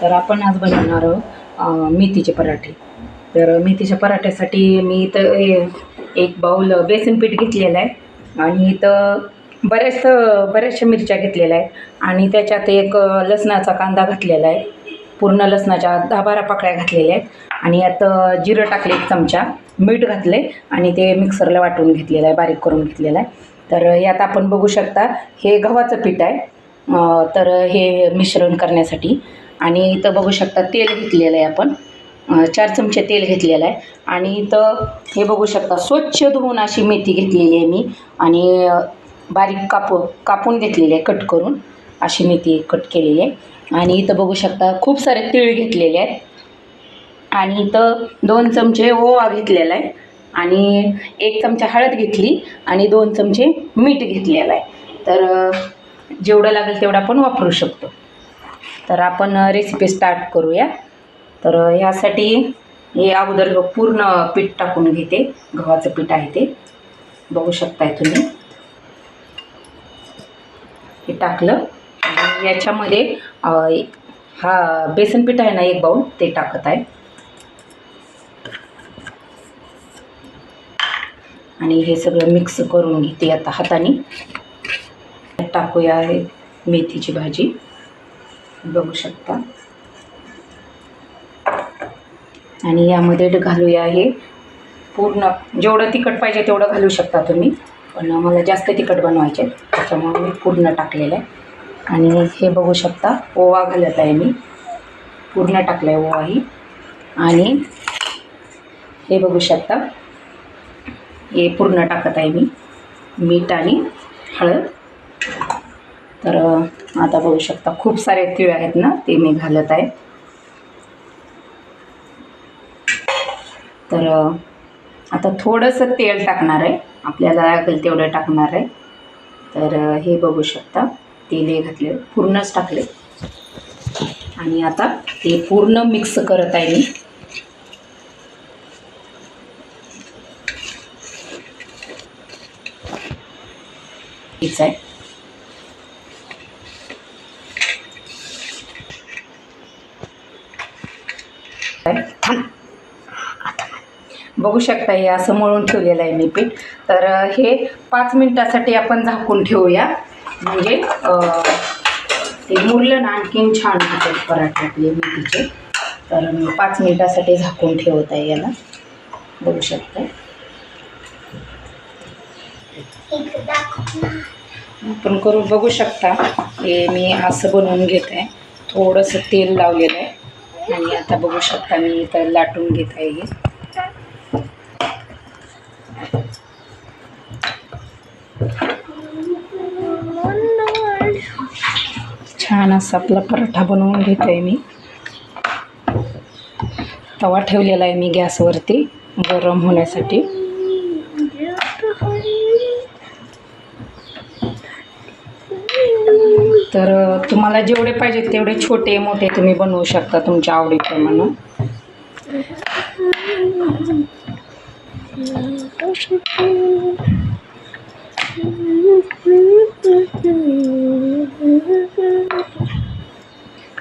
तर आपण आज बनवणार आहोत मेथीचे पराठे. तर मेथीच्या पराठ्यासाठी मी इथं एक बाऊल बेसन पीठ घेतलेलं आहे आणि इथं बऱ्याचशा मिरच्या घेतलेल्या आहेत आणि त्याच्यात एक लसणाचा कांदा घातलेला आहे. पूर्ण लसणाच्या 10-12 पाकळ्या घातलेल्या आहेत आणि यात जिरं टाकले 1 चमचा, मीठ घातले आणि ते मिक्सरला वाटून घेतलेलं आहे, बारीक करून घेतलेलं आहे. तर यात आपण बघू शकता हे गव्हाचं पीठ आहे. तर हे मिश्रण करण्यासाठी आणि इथं बघू शकता तेल घेतलेलं आहे आपण 4 चमचे तेल घेतलेलं आहे आणि इथं हे बघू शकता स्वच्छ धुवून अशी मेथी घेतलेली आहे मी आणि बारीक कापून घेतलेली आहे, कट करून अशी मेथी कट केलेली आहे. आणि इथं बघू शकता खूप सारे तीळ घेतलेले आहेत आणि इथं 2 चमचे ओवा घेतलेला आहे आणि 1 चमचा हळद घेतली आणि 2 चमचे मीठ घेतलेलं आहे. तर जेवढं लागेल तेवढं आपण वापरू शकतो. तर आपण रेसिपी स्टार्ट करूया. तर ह्यासाठी हे अगोदर पूर्ण पीठ टाकून घेते, गव्हाचं पीठ आहे ते बघू शकताय तुम्ही. हे टाकलं आणि याच्यामध्ये हा बेसन पीठ आहे ना 1 बाऊल ते टाकत आहे आणि हे सगळं मिक्स करून घेते आता हाताने. टाकूया हे मेथीची भाजी बघू शकता आणि यामध्ये घालूया हे पूर्ण जेवढं तिखट पाहिजे तेवढं घालू शकता तुम्ही, पण मला जास्त तिखट बनवायचे त्याच्यामुळे मी पूर्ण टाकलेलं आहे. आणि हे बघू शकता ओवा घालत आहे मी, पूर्ण टाकलं आहे ओवाही. आणि हे बघू शकता हे पूर्ण टाकत आहे मी, मीठ आणि हळद. तर आता बघू शकता खूप सारे तीळ आहेत ना ते मी घालत आहे. तर आता थोडंसं तेल टाकणार आहे, आपल्याला लागेल तेवढं टाकणार आहे. तर हे बघू शकता तेल हे घातले, पूर्णच टाकले आणि आता ते पूर्ण मिक्स करत आहे मी. हेच आहे. बघू शकता हे असं मळून ठेवलेलं आहे मी पीठ. तर हे 5 मिनिटासाठी आपण झाकून ठेवूया, म्हणजे ते मुरलं ना आणखीन छान होतात पराठे आपले मेथीचे. तर मी 5 मिनिटासाठी झाकून ठेवत आहे याला, बघू शकता. आपण करून बघू शकता हे मी असं बनवून घेत आहे, थोडंसं तेल लावलेलं आहे आणि आता बघू शकता मी इथं लाटून घेत आहे हे. छान असा आपला पराठा बनवून घेत आहे मी. तवा ठेवलेला आहे मी गॅसवरती गरम होण्यासाठी. तर तुम्हाला जेवढे पाहिजे तेवढे छोटे मोठे तुम्ही बनवू शकता तुमच्या आवडीप्रमाणे.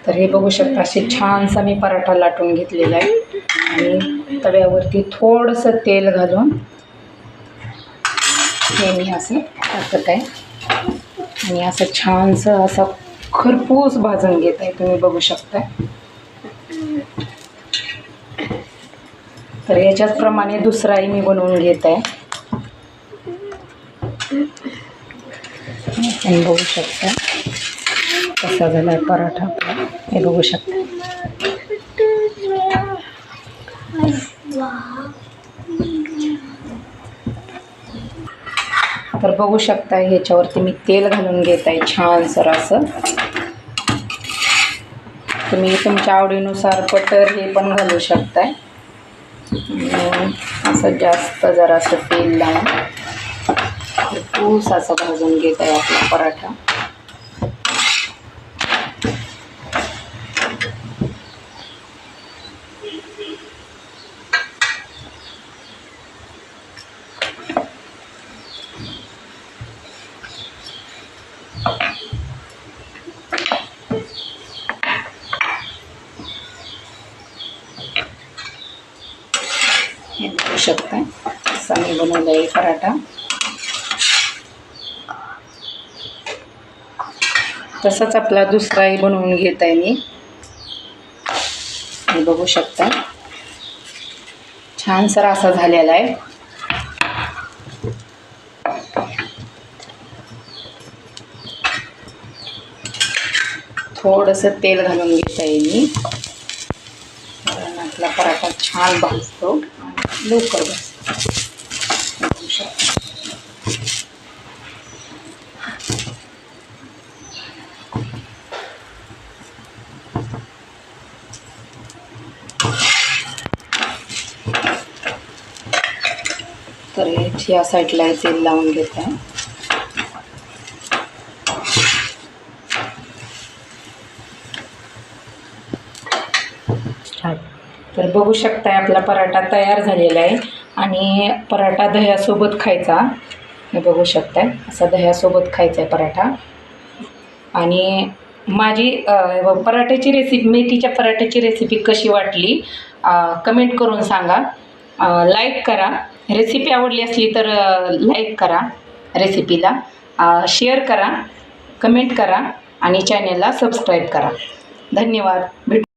तर हे बघू शकता असे छानसा मी पराठा लाटून घेतलेला आहे आणि तव्यावरती थोडंसं तेल घालून हे मी असं टाकत आहे आणि असं छानसं असं खरपूस भाजून घेत आहे, तुम्ही बघू शकता. तर याच्याचप्रमाणे दुसराही मी बनवून घेत आहे. आणि बघू शकता कसा झाला आहे पराठा आपला, हे बघू शकता. तर बघू शकता ह्याच्यावरती मी तेल घालून घेत आहे छानसर असं. तुम्ही तुमच्या आवडीनुसार बटर हे पण घालू शकताय. असं जास्त जरासं तेल लावून खरपूस असं भाजून घेत आहे आपला पराठा. शकताय असा मी बनवला आहे पराठा. तसंच आपला दुसराही बनवून घेत आहे मी बघू शकता. छानसर असा झालेला आहे. थोडंसं तेल घालून घेत आहे मी, कारण आपला पराठा छान भाजतो आणि लवकर भाजतो. बघू शकता. तर या साईडला तेल लावून घेत आहे. तर बघू शकताय आपला पराठा तयार झालेला आहे आणि पराठा दह्यासोबत खायचा. हे बघू शकताय असा दह्यासोबत खायचा आहे पराठा. आणि माझी पराठ्याची रेसिपी, मेथीच्या पराठ्याची रेसिपी कशी वाटली कमेंट करून सांगा. लाईक करा. रेसिपी आवडली असली तर लाईक करा रेसिपीला, शेअर करा, कमेंट करा आणि चॅनेलला सबस्क्राईब करा. धन्यवाद. भेटू.